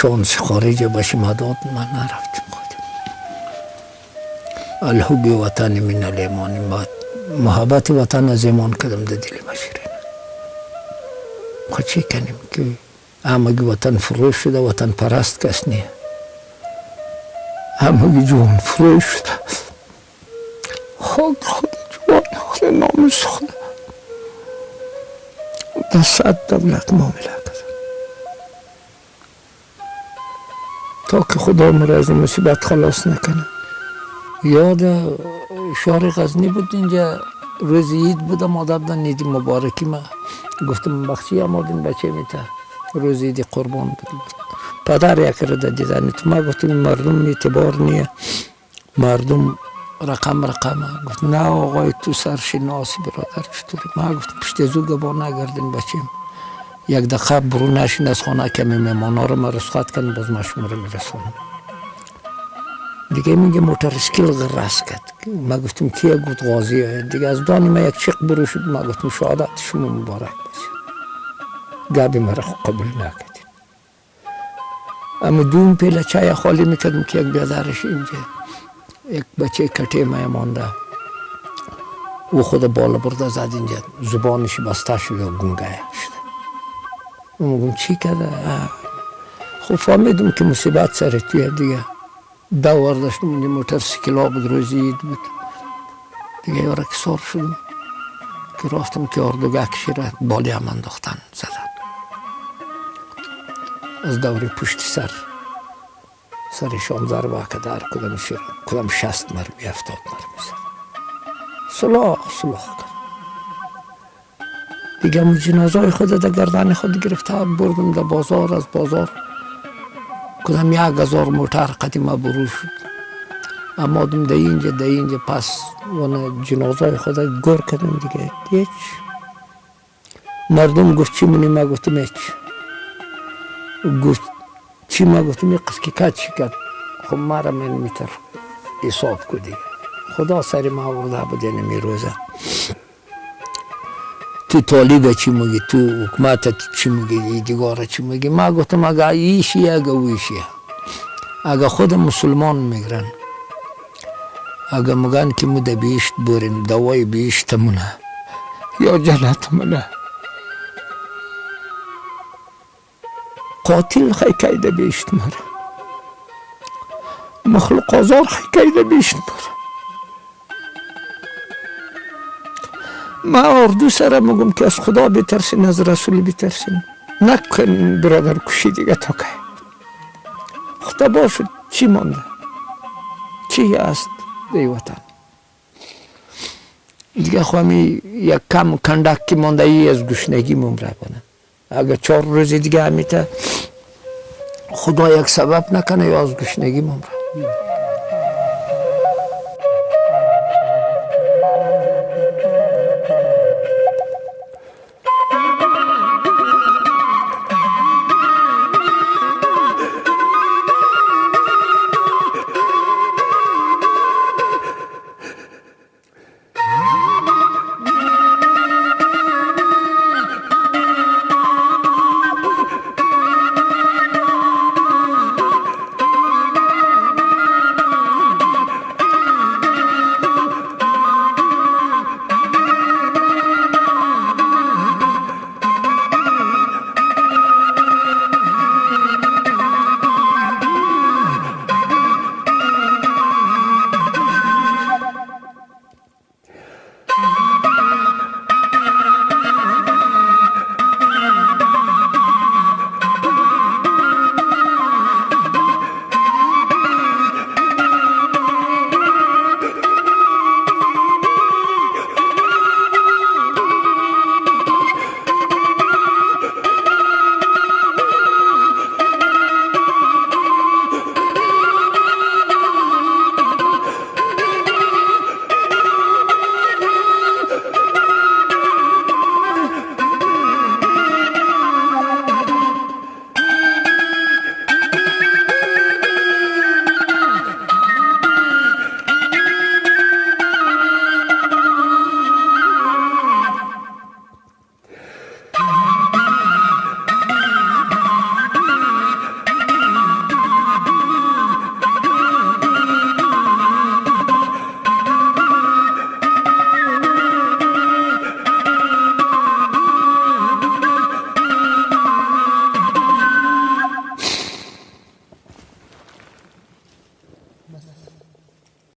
شانس خارج باشی مداد من نرفتیم خودم. الحب وطن من الایمان، محبت وطن از ایمان کدم در دل ما شیرین. خود چی کنیم که همگی وطن فروش شده، وطن پرست کس نیه، همگی جوان فروش شده. خود جوان خود ناموس خود در 100 دولت معامله کرد تا که خدا مرا از مصیبت خلاص نکنه. یاد شهر غزنی بود، اینجا روز عید بود، مادر بودن عید مبارکی ما گفتم بخشی آمدین بچه میته روز عید قربان بود. پدر یک را دیدن تو ما گفتم مردم اعتبار نیه، مردم رقم گفت نه آقای تو سرشناسی برادر چطوری؟ ما گفتم پشت زو گبا نگردین بچیم، یک دقیقه برو نشین از خانه کمی میمانا رو ما رسخت کن باز ما شما رو میرسونم. دیگه میگه موتر اسکیل غرس کرد. ما گفتم کیه؟ گفت غازیه. دیگه از دانی ما یک چیق برو شد. ما گفتم شهادت شما مبارک باشه. گابی مرا قبول نکردیم. اما دوم پیله چای خالی میکردم که یک بیادرش اینجا یک بچه کٹه ما مانده، او خود بالا برده زد اینجا، زبانش بسته شده و گنگه شده. میگم چی کرده؟ خب فهمیدم که مصیبت سر توی دیگه. دور داشتم اینجا موتر سیکلا بود، روزی عید بود دیگه. یاره که سار شدم که رفتم که اردوگاه کشیره بالی هم انداختن زدن از دوری پشت سرشان ضربه که در کدام شیر کدام 60 مرمی 70 مرمی زد. سلاح کرد دیگه. من جنازه خود در گردن خود گرفته بردم در بازار. از بازار کدام 1000 موتر قدیمه برو شد. امادم در اینجا پس وانا جنازه خود گر کردم دیگه. هیچ مردم گفت چی منی؟ ما گفتم هیچ. گفت چی؟ ما گفتم یک قصد که کت چی کرد. خب مرا من میتر حساب کدی خدا سری ما ورده بود یعنی روزه. تو طالب چی میگی؟ تو حکومت چی میگی؟ دیگاره چی میگی؟ ما گفتم اگه ایشی اگه ویشی، اگه خود مسلمان میگرن اگه مگن که مو ده بیشت بریم دوای بیشت مونه یا جنت مونه، قاتل خیلی ده بیشت مره، مخلوق آزار خیلی ده بیشت مره. ما اردو سره مگم که از خدا بترسین، از رسول بترسین، نکن برادر کشی دیگه. تا که خدا باشد چی مانده؟ چی هست دی وطن دیگه؟ خواهمی یک کم کندک که مانده ای از گشنگی ممره کنه. اگه 4 روز دیگه همیته خدا یک سبب نکنه یا از گشنگی ممره.